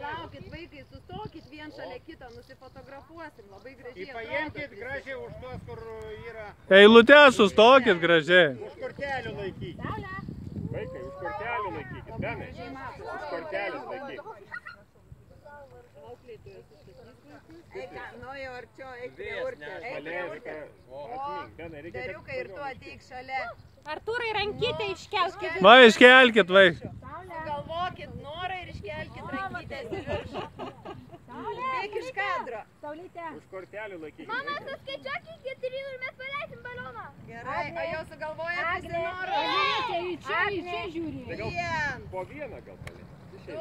Palaukit, vaikai, sustokit vien šalia kito, nusifotografuosim, labai gražiai. Paimkit gražiai už tuos, kur yra... Eilutę sustokit gražiai. Už kortelių laikykit. Vaikai, už kortelių laikykit. Benai, už kortelių laikykit. Eik, nu jau arčiau, eik prie urtės. Dariukai ir tu ateik šalia. Artūrai, rankytę iškelkit. Va, iškelkit, vaikai. Galvokit norą ir iškelkit rankytės į viršų. Bėk iš kadro. Už kortelių laikykit. Mama, suskaičiuok iki 3 ir mes paleisim balioną. Gerai, o jau sugalvojat visi norą? Čia žiūri. Vien. Po vieną gal paleisim. 2.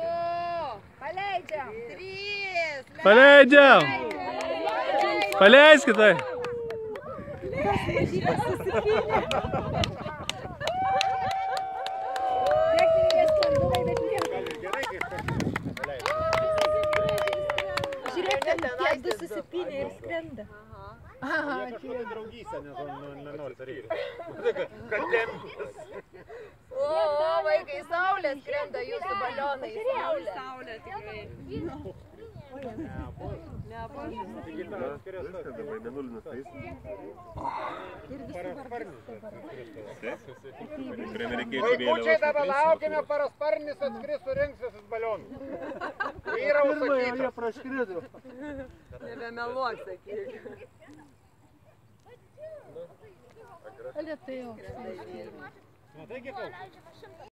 Paleidžiam. 3. Paleidžiam. Paleiskit, tai. Žiūrėk, ten tie du susipynė ir skrenda. Jie kažkokia draugystė, nes on nenori daryti. Kad tempės. O, vaikai, saulė skrenda jūsų balionai. Saulė tikrai. Vaikučiai, dabar laukime, parasparnis atskris, surinks visus balionus. Vyra užsakytas. Nebemeluok, sakyk. Lietai jau. Matai, kiek